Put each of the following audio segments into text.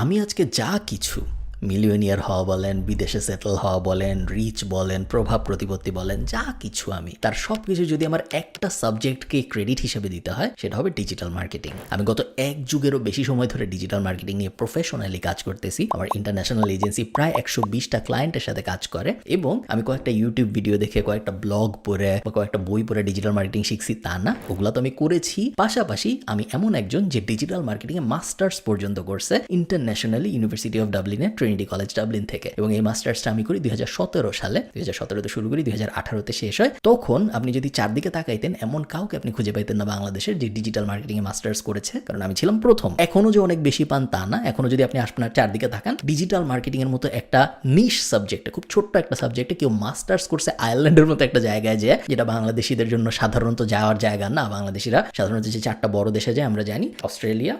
আমি আজকে যা কিছু মিলিয়নিয়ার হওয়া বলেন, বিদেশে সেটেল হওয়া বলেন, রিচ বলেন, প্রভাব প্রতিপত্তি বলেন, যা কিছু আমি তার সব কিছু যদি আমার একটা সাবজেক্টকে ক্রেডিট হিসেবে দিতে হয় সেটা হবে ডিজিটাল মার্কেটিং। আমি গত এক যুগেরও বেশি সময় ধরে ডিজিটাল মার্কেটিং নিয়ে প্রফেশনালি কাজ করতেছি। আমার ইন্টারন্যাশনাল এজেন্সি প্রায় 120টা ক্লায়েন্টের সাথে কাজ করে এবং আমি কয়েকটা ইউটিউব ভিডিও দেখে, কয়েকটা ব্লগ পড়ে বা কয়েকটা বই পড়ে ডিজিটাল মার্কেটিং শিখছি তা না, ওগুলো তো আমি করেছি। পাশাপাশি আমি এমন একজন যে ডিজিটাল মার্কেটিং এ মাস্টার্স পর্যন্ত করছে ইন্টারন্যাশনালি ইউনিভার্সিটি অফ ডাবলিনে, ট্রিনিটি কলেজ ডাবলিন থেকে। এবং এই মাস্টার্সটা আমি করি 2017 সালে। 2017তে শুরু করি, 2018তে শেষ হয়। তখন আপনি যদি চারদিকে তাকাইতেন এমন কাউকে আপনি খুঁজে পাইতেন না বাংলাদেশের যে ডিজিটাল মার্কেটিং এ মাস্টার্স করেছে, কারণ আমি ছিলাম প্রথম। এখনো যে অনেক বেশি পান তা না, এখনো যদি আপনি আপনার চারদিকে তাকান ডিজিটাল মার্কেটিং এর মতো একটা নিশ সাবজেক্টে, খুব ছোট্ট একটা সাবজেক্টে কেউ মাস্টার্স করছে আয়ারল্যান্ডের মতো একটা জায়গায়, যেটা বাংলাদেশিদের জন্য সাধারণত যাওয়ার জায়গা না। বাংলাদেশিরা সাধারণত যে চারটা বড় দেশে যায় আমরা জানি, অস্ট্রেলিয়া,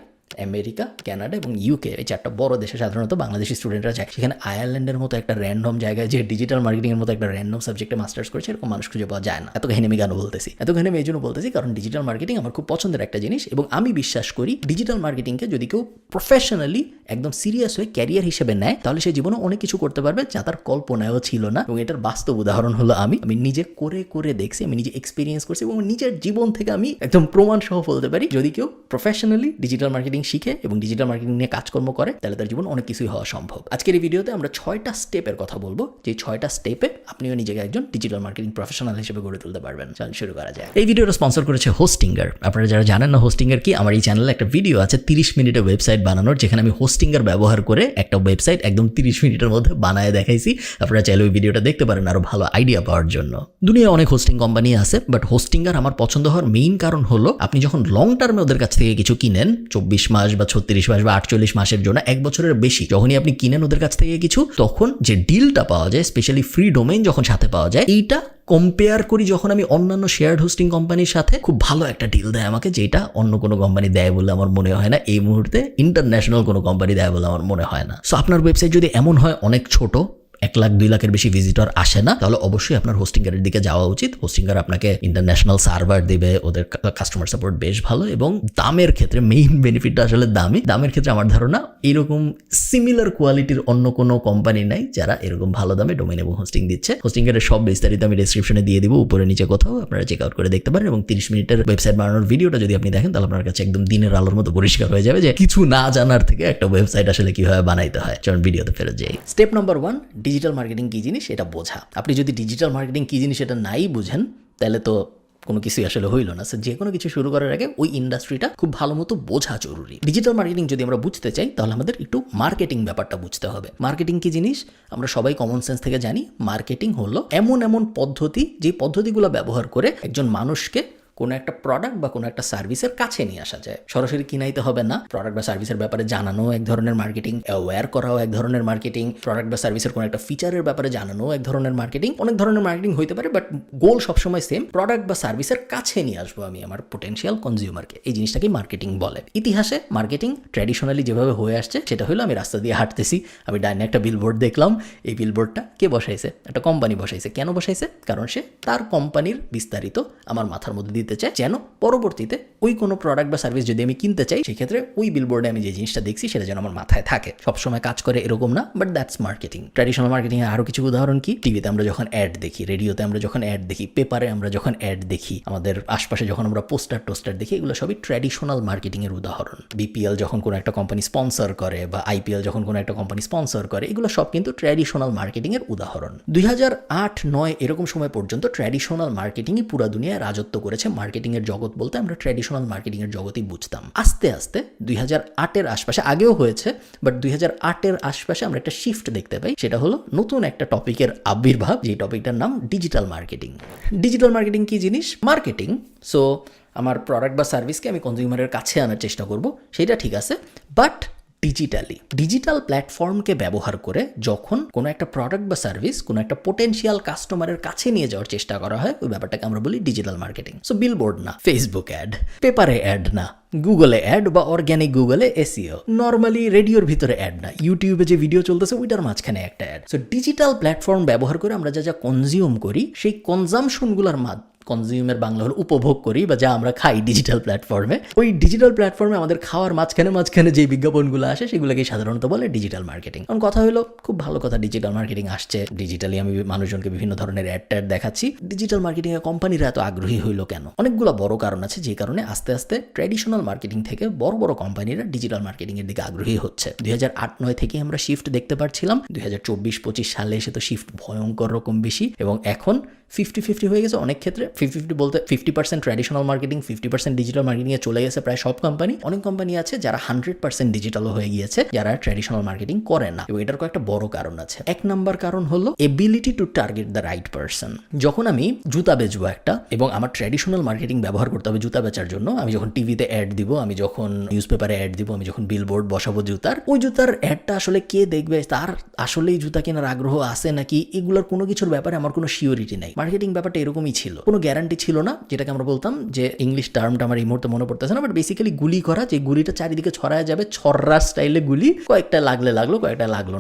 আমেরিকা, কানাডা এবং ইউকে, এই চারটা বড় দেশে সাধারণত বাংলাদেশি স্টুডেন্টরা যায়। সেখানে আয়ারল্যান্ডের মতো একটা র্যান্ডম জায়গায় যে ডিজিটাল মার্কেটিং এর মতো একটা র্যান্ডম সাবজেক্টে মাস্টার্স করেছে এরকম মানুষ খুঁজে পাওয়া যায় না। এত কাহিনী আমি কেন বলতেছি? এত কাহিনী আমি এই জন্য বলতেছি কারণ ডিজিটাল মার্কেটিং আমার খুব পছন্দের একটা জিনিস এবং আমি বিশ্বাস করি ডিজিটাল মার্কেটিংকে যদি কেউ প্রফেশনালি একদম সিরিয়াস হয়ে ক্যারিয়ার হিসেবে নেয় তাহলে সে জীবনে অনেক কিছু করতে পারবে যা তার কল্পনায়ও ছিল না। এবং এটার বাস্তব উদাহরণ হলো আমি নিজে করে করে দেখছি, আমি নিজে এক্সপিরিয়েন্স করছি এবং নিজের জীবন থেকে আমি একদম প্রমাণ সহ বলতে পারি যদি কেউ প্রফেশনালি ডিজিটাল মার্কেটিং শিখে এবং ডিজিটাল মার্কেটিং নিয়ে কাজকর্ম করে তাহলে তার জীবন অনেক কিছুই হওয়া সম্ভব। আজকের এই ভিডিওতে আমরা 6টা স্টেপের কথা বলবো, যে 6টা স্টেপে আপনিও নিজেকে একজন ডিজিটাল মার্কেটিং প্রফেশনাল হিসেবে গড়ে তুলতে পারবেন। চল শুরু করা যায়। এই ভিডিওটা স্পন্সর করেছে হোস্টিঙ্গার। আপনারা যারা জানেন না হোস্টিঙ্গার কি, আমার এই চ্যানেলে একটা ভিডিও আছে 30 মিনিটের ওয়েবসাইট বানানোর, যেখানে আমি হোস্টিঙ্গার ব্যবহার করে একটা ওয়েবসাইট একদম 30 মিনিটের মধ্যে বানায় দেখাইছি। আপনারা চাইলে ওই ভিডিওটা দেখতে পারেন আরো ভালো আইডিয়া পাওয়ার জন্য। দুনিয়ায় অনেক হোস্টিং কোম্পানি আছে, বাট হোস্টিঙ্গার আমার পছন্দ হওয়ার মেইন কারণ হলো আপনি যখন লং টার্মে ওদের কাছ থেকে কিছু কিনেন, 24 মাস বা 36 মাস বা 48 মাসের জন্য, 1 বছরের বেশি যখনই আপনি কিনেন ওদের কাছ থেকে কিছু, তখন যে ডিলটা পাওয়া যায়, স্পেশালি ফ্রি ডোমেইন যখন সাথে পাওয়া যায়, এইটা কম্পেয়ার করি যখন আমি অন্যান্য শেয়ার্ড হোস্টিং কোম্পানির সাথে, খুব ভালো একটা ডিল দেয় আমাকে, যেটা অন্য কোনো কোম্পানি দেয় বলে আমার মনে হয় না। এই মুহূর্তে ইন্টারন্যাশনাল কোনো কোম্পানি দেয় বলে আমার মনে হয় না। সো আপনার ওয়েবসাইট যদি এমন হয় অনেক ছোট, 1 লাখ 2 লাখের বেশি ভিজিটর আসে না, তাহলে অবশ্যই আপনার হোস্টিঙ্গারের দিকে যাওয়া উচিত। হোস্টিঙ্গার আপনাকে ইন্টারন্যাশনাল সার্ভার দিবে, ওদের কাস্টমার সাপোর্ট বেশ ভালো এবং দামের ক্ষেত্রে, মেইন বেনিফিটটা আসলে দামের ক্ষেত্রে আমার ধারণা এরকম সিমিলার কোয়ালিটির অন্য কোনো কোম্পানি নাই যারা এরকম ভালো দামে ডোমেইন এবং হোস্টিং দিচ্ছে। হোস্টিঙ্গারের সব বিস্তারিত আমি ডেসক্রিপশনে দিয়ে দিব, উপরে নিচে কোথাও, আপনারা চেক আউট করে দেখতে পারেন। এবং 30 মিনিটের ওয়েবসাইট বানানোর ভিডিওটা যদি আপনি দেখেন তাহলে আপনার কাছে একদম দিনের আলোর মতো পরিষ্কার হয়ে যাবে যে কিছু না জানার থেকে একটা ওয়েবসাইট আসলে কিভাবে বানাইতে হয়। চলুন ভিডিওতে ফেরত যাই। স্টেপ নাম্বার 1, ডিজিটাল মার্কেটিং কি জিনিস এটা বোঝা। আপনি যদি ডিজিটাল মার্কেটিং কি জিনিস এটা নাই বুঝেন তাহলে তো কোনো কিছুই আসলে হইল না। যে কোনো কিছু শুরু করার আগে ওই ইন্ডাস্ট্রিটা খুব ভালো মতো বোঝা জরুরি। ডিজিটাল মার্কেটিং যদি আমরা বুঝতে চাই তাহলে আমাদের একটু মার্কেটিং ব্যাপারটা বুঝতে হবে। মার্কেটিং কি জিনিস আমরা সবাই কমন সেন্স থেকে জানি। মার্কেটিং হলো এমন পদ্ধতি, যে পদ্ধতিগুলো ব্যবহার করে একজন মানুষকে কোনো একটা প্রোডাক্ট বা কোনো একটা সার্ভিসের কাছে নিয়ে আসা যায়। সরাসরি কিনাইতে হবে না। প্রোডাক্ট বা সার্ভিসের ব্যাপারে জানানো এক ধরনের মার্কেটিং, অ্যাওয়্যার করাও এক ধরনের মার্কেটিং, প্রোডাক্ট বা সার্ভিসের কোনো একটা ফিচারের ব্যাপারে জানানো এক ধরনের মার্কেটিং। অনেক ধরনের মার্কেটিং হইতে পারে, বাট গোল সবসময় সেম, প্রোডাক্ট বা সার্ভিসের কাছে নিয়ে আসবো আমি আমার পোটেনশিয়াল কনজিউমারকে। এই জিনিসটাকেই মার্কেটিং বলে। ইতিহাসে মার্কেটিং ট্র্যাডিশনালি যেভাবে হয়ে আসছে সেটা হলো, আমি রাস্তা দিয়ে হাঁটতেছি, আমি ডাইনে একটা বিলবোর্ড দেখলাম, এই বিলবোর্ডটা কে বসাইছে? একটা কোম্পানি বসাইছে। কেন বসাইছে? কারণ সে তার কোম্পানির বিস্তারিত আমার মাথার মধ্যে দিতে চায়, যেন পরবর্তীতে ওই কোনো প্রোডাক্ট বা সার্ভিস যদি আমি কিনতে চাই সেক্ষেত্রে ওই বিলবোর্ডে আমি যে জিনিসটা দেখছি সেটা যেন আমার মাথায় থাকে। সবসময় কাজ করে এরকম না, but that's marketing. Traditional marketing এর আরো কিছু উদাহরণ কি? টিভিতে আমরা যখন অ্যাড দেখি, রেডিওতে আমরা যখন অ্যাড দেখি, পেপারে আমরা যখন অ্যাড দেখি, আমাদের আশপাশে যখন আমরা টোস্টার দেখি, এগুলো সবই ট্র্যাডিশনাল মার্কেটিং এর উদাহরণ। বিপিএল যখন কোনো একটা কোম্পানি স্পন্সর করে বা আইপিএল যখন কোনো একটা কোম্পানি স্পন্সর করে, এগুলো সব কিন্তু ট্র্যাডিশনাল মার্কেটিং এর উদাহরণ। 2008-9 এরকম সময় পর্যন্ত ট্র্যাডিশনাল মার্কেটিংই পুরো দুনিয়ায় রাজত্ব করেছে। মার্কেটিং এর জগৎ বলতে আমরা ট্র্যাডিশনাল মার্কেটিং এর জগতেই বুঝতাম। আস্তে আস্তে 2008-এর আশপাশে, আগেও হয়েছে, বাট 2008-এর আশপাশে আমরা একটা শিফট দেখতে পাই। সেটা হলো নতুন একটা টপিকের আবির্ভাব, যে টপিকটার নাম ডিজিটাল মার্কেটিং। ডিজিটাল মার্কেটিং কি জিনিস? মার্কেটিং। সো আমার প্রোডাক্ট বা সার্ভিসকে আমি কনজিউমারের কাছে আনার চেষ্টা করব, সেটা ঠিক আছে, বাট ডিজিটালি। ডিজিটাল প্ল্যাটফর্মকে ব্যবহার করে যখন কোনো একটা প্রোডাক্ট বা সার্ভিস কোনো একটা পোটেনশিয়াল কাস্টমারের কাছে নিয়ে যাওয়ার চেষ্টা করা হয়, ওই ব্যাপারটাকে আমরা বলি ডিজিটাল মার্কেটিং। সো বিলবোর্ড না, ফেসবুক অ্যাড, পেপারে অ্যাড না, গুগলে অ্যাড বা অর্গ্যানিক গুগলে এসইও, নর্মালি রেডিওর ভিতরে অ্যাড না, ইউটিউবে যে ভিডিও চলতেছে ওইটার মাঝখানে একটা অ্যাড। সো ডিজিটাল প্ল্যাটফর্ম ব্যবহার করে আমরা যা কনজিউম করি সেই কনজামশনগুলোর কনজিউমের বাংলা হলো উপভোগ করি বা যা আমরা খাই ডিজিটাল প্ল্যাটফর্মে, ওই ডিজিটাল প্ল্যাটফর্মে আমাদের খাওয়ার মাঝখানে যে বিজ্ঞাপনগুলো আসে সেগুলোকে সাধারণত বলে ডিজিটাল মার্কেটিং। কারণ কথা হলো খুব ভালো কথা, ডিজিটাল মার্কেটিং আসছে, ডিজিটালি আমি মানুষজনকে বিভিন্ন ধরনের অ্যাড দেখাচ্ছি। ডিজিটাল মার্কেটিং এ কোম্পানিরা এত আগ্রহী হইলো কেন? অনেকগুলো বড় কারণ আছে যে কারণে আস্তে আস্তে ট্র্যাডিশনাল মার্কেটিং থেকে বড় বড় কোম্পানিরা ডিজিটাল মার্কেটিং এর দিকে আগ্রহী হচ্ছে। 2008-9 থেকে আমরা শিফট দেখতে পাচ্ছিলাম, 2024-25 সালে এসে তো শিফট ভয়ঙ্কর রকম বেশি, এবং এখন 50-50 হয়ে গেছে অনেক ক্ষেত্রে। 50-50 বলতে 50% ট্র্যাডিশনাল মার্কেটিং, 50% ডিজিটাল মার্কেটিংয়ে চলে গেছে প্রায় সব কোম্পানি। অনেক কোম্পানি আছে যারা 100% ডিজিটালও হয়ে গিয়েছে, যারা ট্র্যাডিশনাল মার্কেটিং করে না, এবং এটার কয়েকটা বড় কারণ আছে। এক নাম্বার কারণ হলো ability to target the right person. যখন আমি জুতা বেচবো একটা, এবং আমার ট্র্যাডিশনাল মার্কেটিং ব্যবহার করতে হবে জুতা বেচার জন্য, আমি যখন টিভিতে অ্যাড দিব, আমি যখন নিউজ পেপারে অ্যাড দিব, আমি যখন বিলবোর্ড বসাবো জুতার, ওই জুতার অ্যাডটা আসলে কে দেখবে, তার আসলেই জুতা কেনার আগ্রহ আছে নাকি, এগুলোর কোনো কিছুর ব্যাপারে আমার কোনো শিওরিটি নাই। মার্কেটিং ব্যাপারটা এরকমই ছিল, কোনো গ্যারান্টি ছিল না, যেটাকে আমরা বলতাম যে ইংলিশ টার্মটা আমার এই মুহূর্তে মনে পড়তেছে না, বাট বেসিক্যালি গুলি করা, যে গুলিটা চারিদিকে ছড়ায় যাবে, ছড়রা স্টাইলে গুলি, কয়েকটা লাগলো, কয়েকটা লাগলো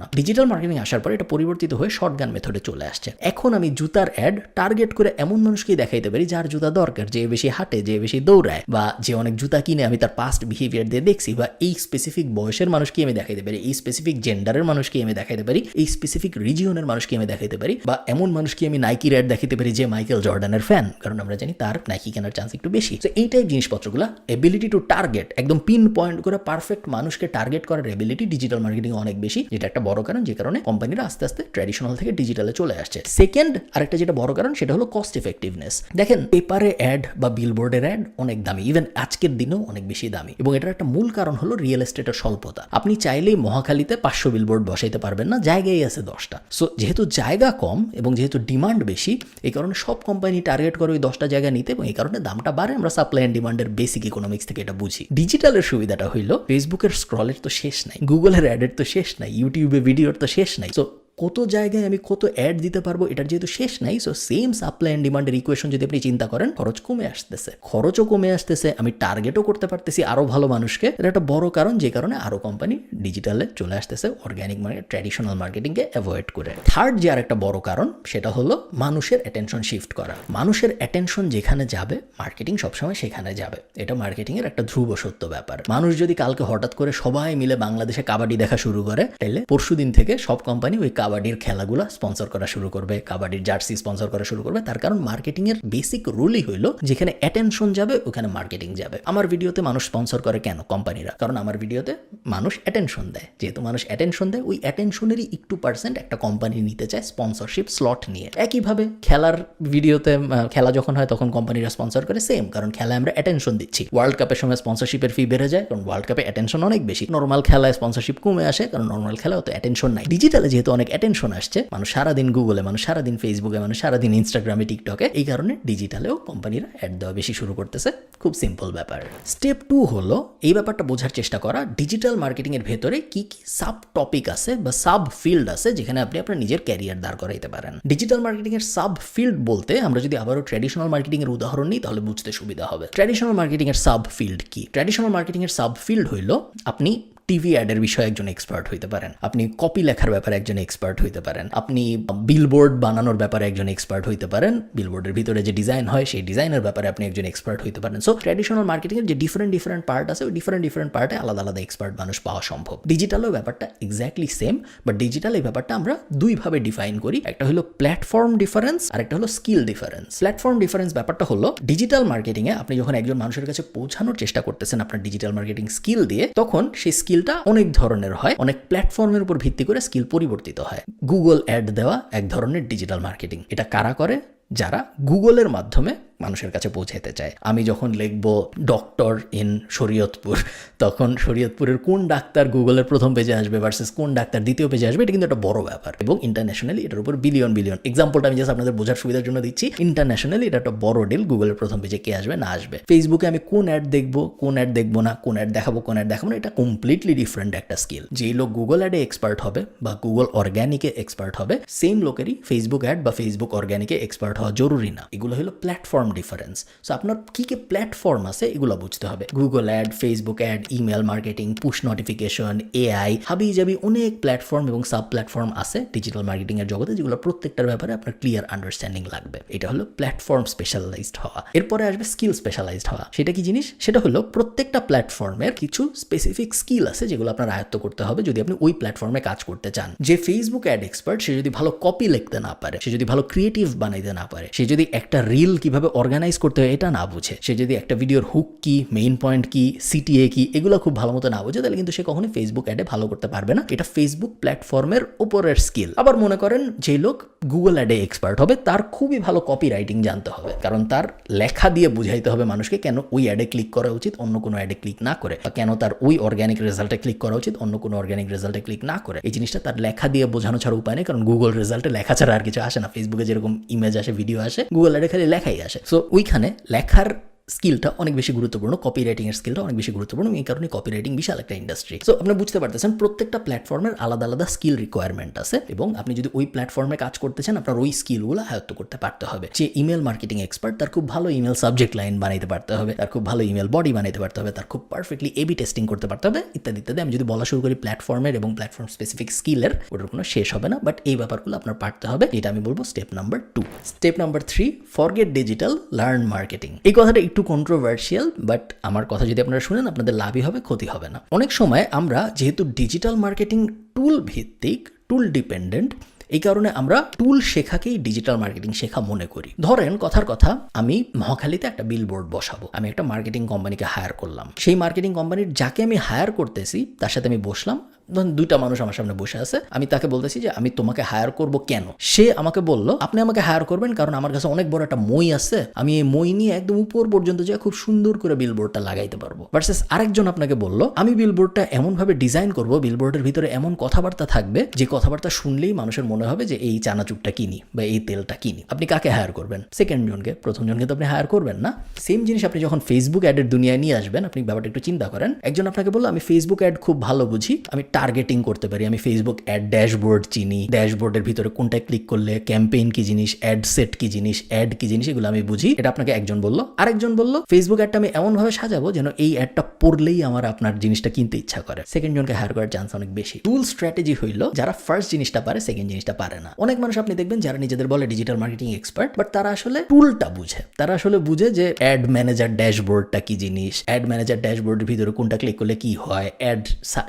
না। ডিজিটাল মার্কেটিং আসার পর এটা পরিবর্তিত হয়ে শর্টগান মেথডে চলে আসছে। এখন আমি জুতার অ্যাড টার্গেট করে এমন মানুষকেই দেখাইতে পারি যার জুতা দরকার, যে বেশি হাঁটে, যে বেশি দৌড়ায়, বা যে অনেক জুতা কিনে আমি তার পাস্ট বিহেভিয়ার দিয়ে দেখছি, বা এই স্পেসিফিক বয়সের মানুষকে আমি দেখাইতে পারি, এই স্পেসিফিক জেন্ডারের মানুষকে আমি দেখাইতে পারি, এই স্পেসিফিক রিজিয়নের মানুষকে আমি দেখাইতে পারি, বা এমন মানুষকে আমি নাইকির অ্যাড দেখাইতে পারি যে মাইকেল জর্ডানের ফ্যান, কারণ আমরা জানি তার নাইকি কেনার চান্স একটু বেশি। তো এই টাইপ জিনিসপত্রগুলো, এবিলিটি টু টার্গেট, একদম পিন পয়েন্ট করে পারফেক্ট মানুষকে টার্গেট করার এবিলিটি ডিজিটাল মার্কেটিং অনেক বেশি, যেটা একটা বড় কারণ যে কারণে কোম্পানিরা আস্তে আস্তে ট্র্যাডিশনাল থেকে ডিজিটালে চলে আসছে। সেকেন্ড আরেকটা যেটা বড় কারণ সেটা হলো কস্ট এফেক্টিভনেস। দেখেন পেপারে অ্যাড বা বিলবোর্ডের অ্যাড অনেক দামি, ইভেন আজকের দিনেও অনেক বেশি দামি, এবং এটার একটা মূল কারণ হলো রিয়েল এস্টেটের স্বল্পতা। আপনি চাইলেই মহাখালীতে 500 বিলবোর্ড বসাইতে পারবেন না, জায়গায় আছে 10টা। সো যেহেতু জায়গা কম এবং যেহেতু ডিমান্ড বেশি, এই কারণে সব কোম্পানি টার্গেট করে ওই 10টা জায়গা নিতে, এবং এই কারণে দামটা বাড়ে। আমরা সাপ্লাই অ্যান্ড ডিমান্ডের বেসিক ইকোনমিক্স থেকে এটা বুঝি। ডিজিটালের সুবিধাটা হইলো ফেসবুকের স্ক্রলের তো শেষ নাই, গুগলের অ্যাডের তো শেষ নাই, ইউটিউবে ভিডিওর তো শেষ নাই। সো কত জায়গায় আমি কত অ্যাড দিতে পারবো এটার যেহেতু শেষ নাই, সো সেম সাপ্লাই অ্যান্ড ডিমান্ডের ইকুয়েশন যদি আপনি চিন্তা করেন, খরচও কমে আসতেছে, আমি টার্গেটও করতে পারতেছি আরো ভালো মানুষকে। এটা একটা বড় কারণ যে কারণে আরো কোম্পানি ডিজিটালে চলে আসতেছে, অর্গানিক মার্কেট, ট্র্যাডিশনাল মার্কেটিংকে অ্যাভয়েড করে। থার্ড যে আর একটা বড় কারণ সেটা হলো মানুষের অ্যাটেনশন শিফট করা। মানুষের অ্যাটেনশন যেখানে যাবে, মার্কেটিং সবসময় সেখানে যাবে। এটা মার্কেটিং এর একটা ধ্রুব সত্য ব্যাপার। মানুষ যদি কালকে হঠাৎ করে সবাই মিলে বাংলাদেশে কাবাডি দেখা শুরু করে, তাহলে পরশুদিন থেকে সব কোম্পানি ওই কাবাডির খেলাগুলো স্পন্সর করা শুরু করবে, কাবাডির জার্সি স্পন্সর করা শুরু করবে। তার কারণ মার্কেটিং এর বেসিক রুলই হইলো যেখানে অ্যাটেনশন যাবে ওখানে মার্কেটিং যাবে। আমার ভিডিওতে মানুষ স্পন্সর করে কেন? কোম্পানিরা। কারণ আমার ভিডিওতে মানুষ অ্যাটেনশন দেয়, যেহেতু মানুষ অ্যাটেনশন দেয়, ওই অ্যাটেনশনেরই একটু পার্সেন্ট একটা কোম্পানি নিতে চায় স্পন্সরশিপ স্লট নিয়ে। একইভাবে খেলার ভিডিওতে খেলা যখন হয় তখন কোম্পানিরা স্পন্সর করে, সেম, কারণ খেলায় আমরা অ্যাটেনশন দিচ্ছি। ওয়ার্ল্ড কাপের সময় স্পন্সরশিপের ফি বেড়ে যায়, কারণ ওয়ার্ল্ড কাপে অ্যাটেনশন অনেক বেশি। নর্মাল খেলায় স্পন্সরশিপ কমে আসে, কারণ নর্মাল খেলায় অত অ্যাটেনশন নাই। ডিজিটালে যেহেতু অনেক অ্যাটেনশন আসছে, মানুষ সারাদিন গুগলে, মানুষ সারাদিন ফেসবুকে, মানুষ সারাদিন ইনস্টাগ্রামে, টিকটকে, এই কারণে ডিজিটালেও কোম্পানিরা অ্যাড দেওয়া বেশি শুরু করতেছে। খুব সিম্পল ব্যাপার। স্টেপ 2 হলো এই ব্যাপারটা বোঝার চেষ্টা করা, ডিজিটাল মার্কেটিং এর ভেতরে কি কি সাব টপিক আছে বা সাব ফিল্ড আছে যেখানে আপনি আপনার নিজের ক্যারিয়ার দাঁড় করাইতে পারেন। ডিজিটাল মার্কেটিং এর সাব ফিল্ড বলতে আমরা যদি আবারও ট্র্যাডিশনাল মার্কেটিং এর উদাহরণ নিই তাহলে বুঝতে সুবিধা হবে। ট্র্যাডিশনাল মার্কেটিং এর সাব ফিল্ড কি? ট্র্যাডিশনাল মার্কেটিং এর সাব ফিল্ড হইল আপনি টিভি অ্যাডের বিষয়ে একজন এক্সপার্ট হইতে পারেন, আপনি কপি লেখার ব্যাপারে একজন এক্সপার্ট হইতে পারেন, আপনি বিলবোর্ড বানানোর ব্যাপারে একজন এক্সপার্ট হইতে পারেন, বিলবোর্ডের ভিতরে যে ডিজাইন হয় সেই ডিজাইনের ব্যাপারে আপনি একজন এক্সপার্ট হইতে পারেন। সো ট্র্যাডিশনাল মার্কেটিংয়ের যে ডিফারেন্ট পার্ট আছে, ওই ডিফারেন্ট পার্টে আলাদা আলাদা এক্সপার্ট মানুষ পাওয়া সম্ভব। ডিজিটালেও ব্যাপারটা এক্স্যাক্টলি সেম, বাট ডিজিটাল এই ব্যাপারটা আমরা দুইভাবে ডিফাইন করি। একটা হলো প্ল্যাটফর্ম ডিফারেন্স আর একটা হলো স্কিল ডিফারেন্স। প্ল্যাটফর্ম ডিফারেন্স ব্যাপারটা হলো ডিজিটাল মার্কেটিংয়ে আপনি যখন একজন মানুষের কাছে পৌঁছানোর চেষ্টা করতেছেন আপনার ডিজিটাল মার্কেটিং স্কিল দিয়ে, তখন সেই স্কিলটা অনেক ধরনের হয়, অনেক প্ল্যাটফর্মের উপর ভিত্তি করে স্কিল পরিবর্তিত হয়। গুগল অ্যাড দেওয়া এক ধরনের ডিজিটাল মার্কেটিং। এটা কারা করে? যারা গুগলের মাধ্যমে মানুষের কাছে পৌঁছাতে চায়। আমি যখন লিখব ডক্টর ইন শরীয়তপুর, তখন শরীয়তপুরের কোন ডাক্তার গুগলের প্রথম পেজে আসবে ভার্সেস কোন ডাক্তার দ্বিতীয় পেজে আসবে, এটা কিন্তু একটা বড় ব্যাপার। এবং ইন্টারন্যাশনালি এটার উপর বিলিয়ন এক্সাম্পলটা আমি জাস্ট আপনাদের বোঝার সুবিধার জন্য দিচ্ছি। ইন্টারন্যাশনালি এটা একটা বড় ডিল, গুগলের প্রথম পেজে কে আসবে না আসবে। ফেসবুকে আমি কোন অ্যাড দেখবো, কোন অ্যাড দেখবো না, কোন অ্যাড দেখাবো, কোন অ্যাড দেখাবো না, এটা কমপ্লিটলি ডিফারেন্ট একটা স্কিল। যেই লোক গুগল অ্যাডে এক্সপার্ট হবে বা গুগল অর্গ্যানিকে এক্সপার্ট হবে, সেম লোকেরই ফেসবুক অ্যাড বা ফেসবুক অর্গ্যানিকে এক্সপার্ট হওয়া জরুরি না। এগুলো হলো প্ল্যাটফর্ম ডিফারেন্স। সো আপনার কী কী প্ল্যাটফর্ম আছে এগুলো বুঝতে হবে। Google ad, Facebook ad, email marketing, push notification, AI, হাবি জাবি অনেক প্ল্যাটফর্ম এবং সাব প্ল্যাটফর্ম আছে ডিজিটাল মার্কেটিংয়ের জগতে, যেগুলো প্রত্যেকটার ব্যাপারে আপনার ক্লিয়ার আন্ডারস্ট্যান্ডিং লাগবে। এটা হলো প্ল্যাটফর্ম স্পেশালাইজড হওয়া। এরপরে আসবে স্কিল স্পেশালাইজড হওয়া। সেটা কি জিনিস? সেটা হলো প্রত্যেকটা প্ল্যাটফর্মের কিছু স্পেসিফিক স্কিল আছে যেগুলো আপনার আয়ত্ত করতে হবে যদি আপনি ওই প্ল্যাটফর্মে কাজ করতে চান। যে ফেসবুক অ্যাড এক্সপার্ট, সে যদি ভালো কপি লিখতে না পারে, সে যদি ভালো ক্রিয়েটিভ বানাইতে না পারে, সে যদি একটা রিল কিভাবে অর্গানাইজ করতে হয় এটা না বুঝে, সে যদি একটা ভিডিওর হুক কি, মেইন পয়েন্ট কি, সিটিএ কি, এগুলো খুব ভালো মতো না বুঝে, তাহলে কিন্তু সে কখনোই ফেসবুক অ্যাডে ভালো করতে পারবে না। এটা ফেসবুক প্ল্যাটফর্মের উপরের স্কিল। আবার মনে করেন যে লোক গুগল অ্যাডে এক্সপার্ট হবে, তার খুবই ভালো কপি রাইটিং জানতে হবে, কারণ তার লেখা দিয়ে বুঝাইতে হবে মানুষকে কেন ওই অ্যাডে ক্লিক করা উচিত অন্য কোনো অ্যাডে ক্লিক না করে, বা কেন তার ওই অর্গ্যানিক রেজাল্টে ক্লিক করা উচিত অন্য কোনো অর্গ্যানিক রেজাল্টে ক্লিক না করে। এই জিনিসটা তার লেখা দিয়ে বোঝানো ছাড়া উপায় নেই, কারণ গুগল রেজাল্টে লেখা ছাড়া আর কিছু আসে না। ফেসবুকে যেরকম ইমেজ আসে, ভিডিও আসে, গুগল অ্যাডে খালি লেখাই আসে। সো ওইখানে লেখার স্কিলটা অনেক বেশি গুরুত্বপূর্ণ, কপি রাইটিংয়ের স্কিলটা অনেক বেশি গুরুত্বপূর্ণ। এই কারণে কপি রাইটিং বিশাল একটা ইন্ডাস্ট্রি। সো আপনি বুঝতে পারতেছেন প্রত্যেকটা প্ল্যাটফর্মের আলাদা আলাদা স্কিল রিকোয়ারমেন্ট আছে, এবং আপনি যদি ওই প্ল্যাটফর্মে কাজ করতে চান আপনার ওই স্কিলগুলো আয়ত্ত করতে পারতে হবে। যে ইমেল মার্কেটিং এক্সপার্ট, তার খুব ভালো ইমেল সাবজেক্ট লাইন বানাইতে পারতে হবে, তার খুব ভালো ইমেল বডি বানাইতে পারতে হবে, তার খুব পারফেক্টলি এবি টেস্টিং করতে পারতে হবে, ইত্যাদি ইত্যাদি। আমি যদি বলা শুরু করি প্ল্যাটফর্মের এবং প্ল্যাটফর্ম স্পেসিফিক স্কিলের, ওটার কোনো শেষ হবে না, বাট এই ব্যাপারগুলো আপনার পারতে হবে। এটা আমি বলবো step number 2। Step number 3, forget digital, learn marketing. এই কথাটা একটু কন্ট্রোভার্সিয়াল, বাট আমার কথা যদি আপনারা শুনেন আপনাদের লাভই হবে, ক্ষতি হবে না। অনেক সময় আমরা যেহেতু ডিজিটাল মার্কেটিং টুল ভিত্তিক, টুল ডিপেন্ডেন্ট, এই কারণে আমরা টুল শেখাকেই ডিজিটাল মার্কেটিং শেখা মনে করি। ধরেন কথার কথা, আমি মহাখালীতে একটা বিলবোর্ড বসাবো, আমি একটা মার্কেটিং কোম্পানিকে হায়ার করলাম। সেই মার্কেটিং কোম্পানির যাকে আমি হায়ার করতেছি তার সাথে আমি বসলাম, ধরুন 2টা মানুষ আমার সামনে বসে আছে, আমি তাকে বলতেছি যে আমি তোমাকে হায়ার করব কেন। সে আমাকে বলল আপনি আমাকে হায়ার করবেন কারণ আমার কাছে অনেক বড় একটা মই আছে, আমি এই মই নিয়ে একদম উপর পর্যন্ত যে খুব সুন্দর করে বিলবোর্ডটা লাগাইতে পারবো। ভার্সেস আরেকজন আপনাকে বলল আমি বিলবোর্ডটা এমনভাবে ডিজাইন করব, বিলবোর্ডের ভিতরে এমন কথাবার্তা থাকবে যে কথাবার্তা শুনলেই মানুষের মনে হবে যে এই চানাচুরটা কিনি বা এই তেলটা কিনি। আপনি কাকে হায়ার করবেন? সেকেন্ড জনকে। প্রথম জনকে তো আপনি হায়ার করবেন না। সেম জিনিস আপনি যখন ফেসবুক অ্যাডের দুনিয়ায় নিয়ে আসবেন, আপনি ব্যাপারটা একটু চিন্তা করেন। একজন আপনাকে বললো আমি ফেসবুক অ্যাড খুব ভালো বুঝি, আমি টার্গেটিং করতে পারি, আমি ফেসবুক অ্যাড ড্যাশবোর্ড চিনি, ড্যাশবোর্ডের ভিতরে কোনটায় ক্লিক করলে ক্যাম্পেইন কি জিনিস, অ্যাড সেট কি জিনিস, অ্যাড কি জিনিস, এগুলো আমি বুঝি। এটা আপনাকে একজন বললো। আরেকজন বললো ফেসবুক অ্যাডটা আমি এমনভাবে সাজাবো যেন এই অ্যাডটা পড়লেই আমার আপনার জিনিসটা কিনতে ইচ্ছা করে। সেকেন্ড জনকে হায়ার করার চান্স অনেক বেশি। টুল স্ট্র্যাটেজি হইলো যারা ফার্স্ট জিনিসটা পারে সেকেন্ড জিনিসটা পারে না। অনেক মানুষ আপনি দেখবেন যারা নিজেদের বলে ডিজিটাল মার্কেটিং এক্সপার্ট, বাট তারা আসলে টুলটা বুঝে। তারা আসলে বুঝে যে অ্যাড ম্যানেজার ড্যাশবোর্ডটা কি জিনিস, অ্যাড ম্যানেজার ড্যাশবোর্ডের ভিতরে কোনটা ক্লিক করলে কি হয়, অ্যাড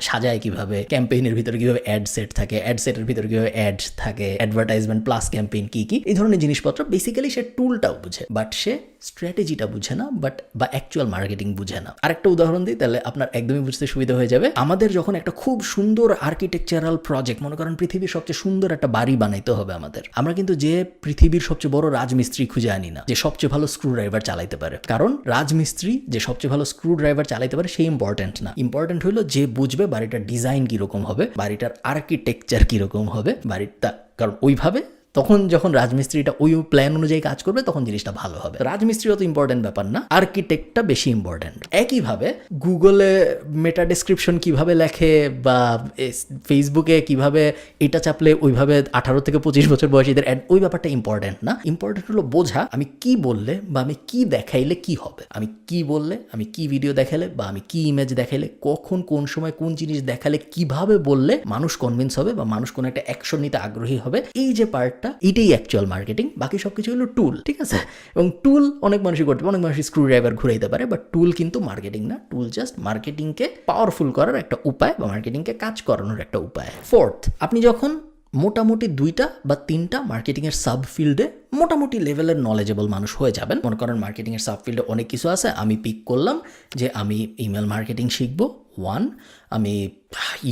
সাজায় কিভাবে, ক্যাম্পেইনের ভিতরে কিভাবে অ্যাড সেট থাকে, অ্যাড সেটের ভিতরে কিভাবে অ্যাড থাকে, অ্যাডভার্টাইজমেন্ট প্লাস ক্যাম্পেইন কি কি, এই ধরনের জিনিসপত্র বেসিক্যালি সে টুলটাও বুঝে, বাট সে স্ট্র্যাটেজিটা বুঝে না, বা অ্যাকচুয়াল মার্কেটিং বুঝে না। আরেকটা উদাহরণ দিই, তাহলে আপনার একদমই বুঝতে সুবিধা হয়ে যাবে। আমাদের যখন একটা খুব সুন্দর আর্কিটেকচারাল প্রজেক্ট, মনে করেন পৃথিবীর সবচেয়ে সুন্দর একটা বাড়ি বানাইতে হবে আমাদের, আমরা কিন্তু যে পৃথিবীর সবচেয়ে বড় রাজমিস্ত্রি খুঁজে আনি না যে সবচেয়ে ভালো স্ক্রু ড্রাইভার চালাইতে পারে, কারণ রাজমিস্ত্রি যে সবচেয়ে ভালো স্ক্রু ড্রাইভার চালাইতে পারে সেই ইম্পর্টেন্ট না। ইম্পর্টেন্ট হলো যে বুঝবে বাড়িটার ডিজাইন কিরকম হবে, বাড়িটার আর্কিটেকচার কিরকম হবে, বাড়িটা, কারণ ওইভাবে তখন যখন রাজমিস্ত্রিটা ওই প্ল্যান অনুযায়ী কাজ করবে তখন জিনিসটা ভালো হবে। রাজমিস্ত্রি অত ইম্পর্টেন্ট ব্যাপার না, আর্কিটেক্টটা বেশি ইম্পর্টেন্ট। একইভাবে গুগলে মেটা ডেসক্রিপশন কিভাবে লেখে বা ফেসবুকে কিভাবে এটা চাপলে ওইভাবে 18 থেকে 25 বছর বয়সীদের অ্যাড, ওই ব্যাপারটা ইম্পর্টেন্ট না। ইম্পর্টেন্ট হলো বোঝা আমি কি বললে বা আমি কি দেখাইলে কি হবে, আমি কি বললে, আমি কি ভিডিও দেখালে বা আমি কি ইমেজ দেখাইলে, কখন কোন সময় কোন জিনিস দেখালে, কিভাবে বললে মানুষ কনভিন্স হবে বা মানুষ কোনো একটা অ্যাকশন নিতে আগ্রহী হবে। এই যে পার্ট, এটাই অ্যাকচুয়াল মার্কেটিং। বাকি সবকিছু হলো টুল, ঠিক আছে? এবং টুল অনেক মানুষই করতে পারে, অনেক মানুষ স্ক্রু ড্রাইভার ঘুরাইতে পারে, বাট টুল কিন্তু মার্কেটিং না। টুল জাস্ট মার্কেটিংকে পাওয়ারফুল করার একটা উপায় বা মার্কেটিংকে কাজ করানোর একটা উপায়। ফোর্থ, আপনি যখন মোটামুটি 2টা বা 3টা মার্কেটিংয়ের সাব ফিল্ডে মোটামুটি লেভেলের নলেজেবল মানুষ হয়ে যাবেন, মনে করেন মার্কেটিংয়ের সাব ফিল্ডে অনেক কিছু আছে, আমি পিক করলাম যে আমি ইমেল মার্কেটিং শিখবো 1, আমি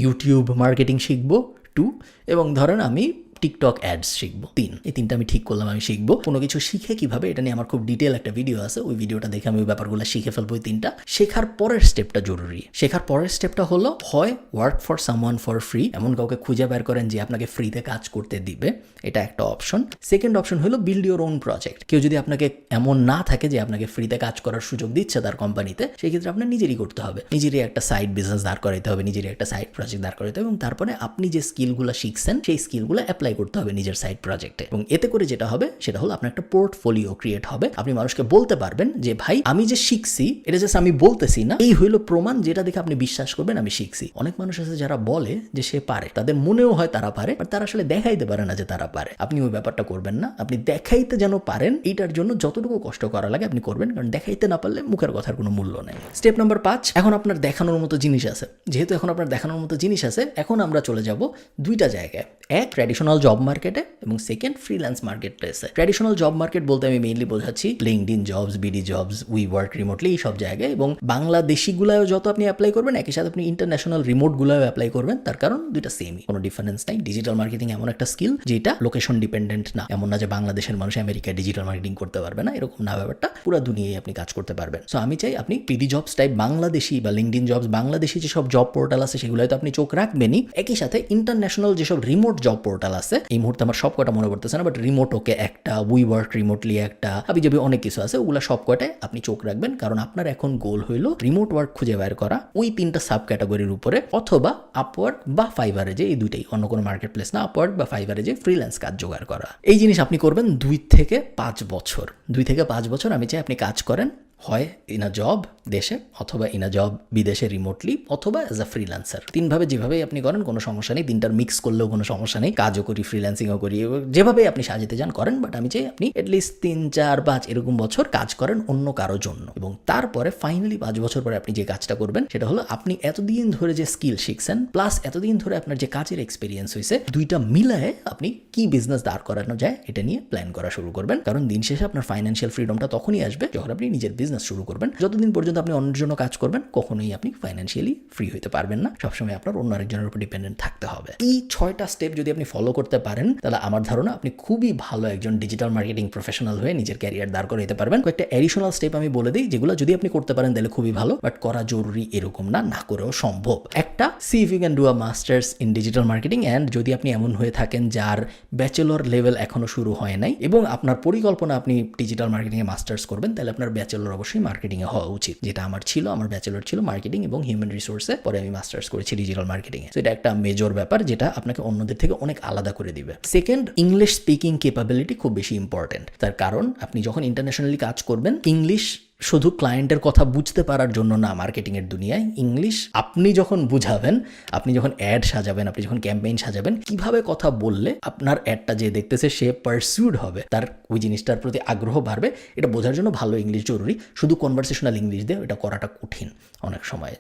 ইউটিউব মার্কেটিং শিখবো 2, এবং ধরেন আমি টিকটক অ্যাডস শিখবো 3। এই 3টা আমি ঠিক করলাম আমি শিখবো। কোনো কিছু শিখে কিভাবে, এটা নিয়ে আমার খুব ডিটেল একটা ভিডিও আছে, ওই ভিডিওটা দেখে আমি ওই ব্যাপারগুলো শিখে ফেলবো। এই 3টা শেখার পরের স্টেপটা জরুরি। শেখার পরের স্টেপটা হলো হয় work for someone for free, এমন কাউকে খুঁজে বের করেন যে আপনাকে ফ্রিতে কাজ করতে দিবে, এটা একটা অপশন। সেকেন্ড অপশন হলো বিল্ড ইউর ওন প্রজেক্ট। কেউ যদি আপনাকে এমন না থাকে যে আপনাকে ফ্রিতে কাজ করার সুযোগ দিচ্ছে তার কোম্পানিতে, সেই ক্ষেত্রে আপনার নিজেরই করতে হবে, নিজেরই একটা সাইড বিজনেস দাঁড় করাইতে হবে, নিজেরই একটা সাইড প্রজেক্ট দাঁড় করাইতে হবে, এবং তারপরে আপনি যে স্কিলগুলো শিখছেন সেই স্কিলগুলো অ্যাপ্লাই অ্যাপ্লাই করতে হবে নিজের সাইড প্রজেক্টে। এবং এতে করে যেটা হবে সেটা হলো আপনার একটা পোর্টফোলিও ক্রিয়েট হবে। আপনি মানুষকে বলতে পারবেন যে ভাই আমি যে শিখছি এটা জাস্ট আমি বলতেছি না, এই হইলো প্রমাণ যেটা দেখে আপনি বিশ্বাস করবেন আমি শিখছি। অনেক মানুষ আছে যারা বলে যে সে পারে, তাদের মনেও হয় তারা পারে, বাট তারা আসলে দেখাইতে পারে না যে তারা পারে। আপনি ওই ব্যাপারটা করবেন না, আপনি দেখাইতে যেন পারেন এইটার জন্য যতটুকু কষ্ট করা লাগে আপনি করবেন, কারণ দেখাইতে না পারলে মুখের কথার কোনো মূল্য নেই। স্টেপ নাম্বার 5, এখন আপনার দেখানোর মতো জিনিস আছে। যেহেতু এখন আপনার দেখানোর মতো জিনিস আছে, এখন আমরা চলে যাব দুইটা জায়গায়, এক ট্র্যাডিশনাল জব মার্কেটে এবং সেকেন্ড ফ্রিল্যান্স মার্কেট প্লেসে। ট্র্যাডিশনাল জব মার্কেট বলতে আমি মেইনলি বোঝাচ্ছি LinkedIn jobs, BD jobs, we work remotely, এই সব জায়গায়। এবং বাংলাদেশিগুলাও যত আপনি অ্যাপ্লাই করবেন একই সাথে আপনি ইন্টারন্যাশনাল রিমোটগুলাও অ্যাপ্লাই করবেন, তার কারণ দুইটা সেমই, কোনো ডিফারেন্স নাই। ডিজিটাল মার্কেটিং এমন একটা স্কিল যেটা লোকেশন ডিপেন্ডেন্ট না। এমন না যে বাংলাদেশের মানুষ আমেরিকায় ডিজিটাল মার্কেটিং করতে পারবে না, এরকম না ব্যাপারটা, পুরো দুনিয়ায় আপনি কাজ করতে পারবেন। সো আমি চাই আপনি বিডি জবস টাইপ বাংলাদেশি বা লিঙ্কডইন জবস বাংলাদেশি যেসব জব পোর্টাল আছে সেগুলোতে তো আপনি চোখ রাখবেনই, একই সাথে ইন্টারন্যাশনাল যেসব রিমোট জব পোর্টাল আছে, এই মুহূর্তে আমার সব কটা মনে পড়তেছে না, বাট রিমোট ওকে একটা, উই ওয়ার্ক রিমোটলি একটা, আবি যাবি অনেক কিছু আছে, ওগুলো সব কটায় আপনি চোখ রাখবেন। কারণ আপনার এখন গোল হইলো রিমোট ওয়ার্ক খুঁজে বের করা ওই 3টা সাব ক্যাটাগরির উপরে, অথবা আপওয়ার্ক বা ফাইবারে, যে এই দুইটাই, অন্য কোনো মার্কেট প্লেস না, আপওয়ার্ক বা ফাইবারে যে ফ্রিল্যান্স কাজ জোগাড় করা। এই জিনিস আপনি করবেন 2 থেকে 5 বছর। 2 থেকে 5 বছর আমি চাই আপনি কাজ করেন, হয় ইন আ জব দেশে, অথবা ইন আ জব বিদেশে রিমোটলি, অথবা অ্যাজ আ ফ্রিল্যান্সার। 3ভাবে যেভাবেই আপনি করেন কোনো সমস্যা নেই, 3টার মিক্স করলেও কোনো সমস্যা নেই। কাজও করি, ফ্রিল্যান্সিংও করি, যেভাবেই আপনি সাজাতে যান করেন, বাট আমি চাই আপনি অ্যাটলিস্ট 3, 4, 5 এরকম বছর কাজ করেন অন্য কারো জন্য। এবং তারপরে ফাইনালি 5 বছর পরে আপনি যে কাজটা করবেন সেটা হলো আপনি এতদিন ধরে যে স্কিল শিখছেন প্লাস এতদিন ধরে আপনার যে কাজের এক্সপিরিয়েন্স হয়েছে, দুইটা মিলায়ে আপনি কি বিজনেস দাঁড় করানো যায় এটা নিয়ে প্ল্যান করা শুরু করবেন। কারণ দিন শেষে আপনার ফাইন্যান্সিয়াল ফ্রিডমটা তখনই আসবে যখন আপনি নিজের বিজনেস শুরু করবেন। যতদিন পর্যন্ত আপনি অন্যের জন্য কাজ করবেন কখনোই আপনি ফাইন্যান্সিয়ালি ফ্রি হতে পারবেন না, সবসময় আপনার অন্য আরেকজনের উপর ডিপেন্ডেন্ট থাকতে হবে। এই 6টা স্টেপ যদি আপনি ফলো করতে পারেন তাহলে আমার ধারণা আপনি খুবই ভালো একজন ডিজিটাল মার্কেটিং প্রফেশনাল হয়ে নিজের ক্যারিয়ার দাঁড় করে দিতে পারবেন। কয়েকটা অ্যাডিশনাল স্টেপ আমি বলে দিই যেগুলো যদি আপনি করতে পারেন তাহলে খুবই ভালো, বাট করা জরুরি এরকম না, না করেও সম্ভব। একটা, see if you can do a masters in digital marketing, and যদি আপনি এমন হয়ে থাকেন যার ব্যাচেলর লেভেল এখনো শুরু হয় নাই এবং আপনার পরিকল্পনা আপনি ডিজিটাল মার্কেটিংয়ে মাস্টার্স করবেন, তাহলে আপনার ব্যাচেলর অবশ্যই মার্কেটিংয়ে হওয়া উচিত, যেটা আমার ছিল। আমার ব্যাচেলর ছিল মার্কেটিং এবং হিউম্যান রিসোর্সে, পরে আমি মাস্টার্স করেছি ডিজিটাল মার্কেটিংয়ে। তো এটা একটা মেজর ব্যাপার যেটা আপনাকে অন্যদের থেকে অনেক আলাদা করে দিবে। সেকেন্ড, ইংলিশ স্পিকিং ক্যাপাবিলিটি খুব বেশি ইম্পর্টেন্ট। তার কারণ আপনি যখন ইন্টারন্যাশনালি কাজ করবেন, ইংলিশ শুধু ক্লায়েন্টের কথা বুঝতে পারার জন্য না, মার্কেটিংয়ের দুনিয়ায় ইংলিশ আপনি যখন বুঝাবেন, আপনি যখন অ্যাড সাজাবেন, আপনি যখন ক্যাম্পেইন সাজাবেন, কিভাবে কথা বললে আপনার অ্যাডটা যে দেখতেছে সে পারসিউড হবে, তার ওই জিনিসটার প্রতি আগ্রহ বাড়বে, এটা বোঝার জন্য ভালো ইংলিশ জরুরি। শুধু কনভারসেশনাল ইংলিশ দিয়ে এটা করাটা কঠিন অনেক সময়,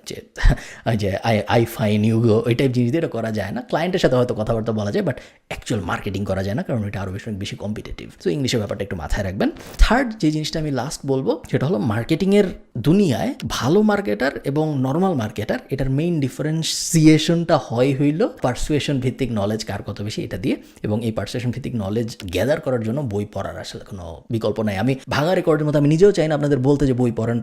যে আই ফাইন ইউ গো, ওই টাইপ জিনিস দিয়ে এটা করা যায় না। ক্লায়েন্টের সাথে হয়তো কথাবার্তা বলা যায়, বাট অ্যাকচুয়াল মার্কেটিং করা যায় না, কারণ এটা আরও বেশি কম্পিটিটিভ। তো ইংলিশের ব্যাপারটা একটু মাথায় রাখবেন। থার্ড যে জিনিসটা আমি লাস্ট বলবো সেটা হলো মার্কেটিংয়ের দুনিয়ায় ভালো মার্কেটার এবং নর্মাল মার্কেটার, এটার মেইন ডিফারেন্সিয়েশনটা হইল পারসুয়েশন ভিত্তিক নলেজ কার কত বেশি এটা দিয়ে। এবং এই পারসুয়েশন ভিত্তিক নলেজ গ্যাদার করার জন্য বই পড়ার আসলে কোনো বিকল্প নাই। আমি ভাঙা রেকর্ডের মতো আমি নিজেও চাই না আপনাদের বলতে যে বই পড়েন,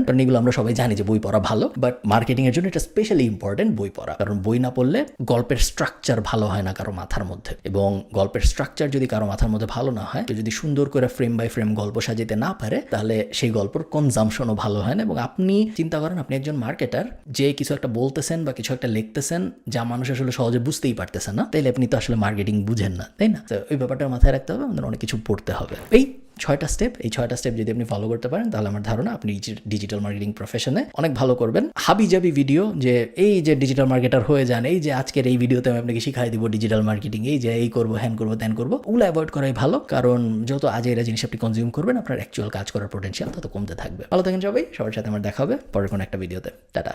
কারণ এগুলো আমরা সবাই জানি যে বই পড়া ভালো, বাট মার্কেটিংয়ের জন্য এটা স্পেশালি ইম্পর্টেন্ট বই পড়া। কারণ বই না পড়লে গল্পের স্ট্রাকচার ভালো হয় না কারো মাথার মধ্যে, এবং গল্পের স্ট্রাকচার যদি কারো মাথার মধ্যে ভালো না হয়, যদি সুন্দর করে ফ্রেম বাই ফ্রেম গল্প সাজাতে না পারে, তাহলে সেই গল্পের কনজামশনও ভালো হয় না। এবং আপনি চিন্তা করেন আপনি একজন মার্কেটার যে কিছু একটা বলতেছেন বা কিছু একটা লিখতেছেন যা মানুষ আসলে সহজে বুঝতেই পারতেছে না, তাইলে আপনি তো আসলে মার্কেটিং বুঝেন না, তাই না? তো ওই ব্যাপারটা মাথায় রাখতে হবে, আমাদের অনেক কিছু পড়তে হবে। এই 6টা স্টেপ, এই 6টা স্টেপ যদি আপনি ফলো করতে পারেন তাহলে আমার ধারণা আপনি ডিজিটাল মার্কেটিং প্রফেশনে অনেক ভালো করবেন। হাবি জাবি ভিডিও যে এই যে ডিজিটাল মার্কেটার হয়ে যান, এই যে আজকের এই ভিডিওতে আমি আপনাকে শিখাই দিব ডিজিটাল মার্কেটিং, এই যে এই করবো, হ্যান করবো, ত্যান করবো, ওগুলো অ্যাভয়েড করাই ভালো। কারণ যত আজে এরা জিনিস আপনি কনজিউম করবেন, আপনার অ্যাকচুয়াল কাজ করার পোটেনশিয়াল তত কমতে থাকবে। ভালো থাকেন সবাই, সবার সাথে আমার দেখা হবে পরের কোনো একটা ভিডিওতে। টাটা।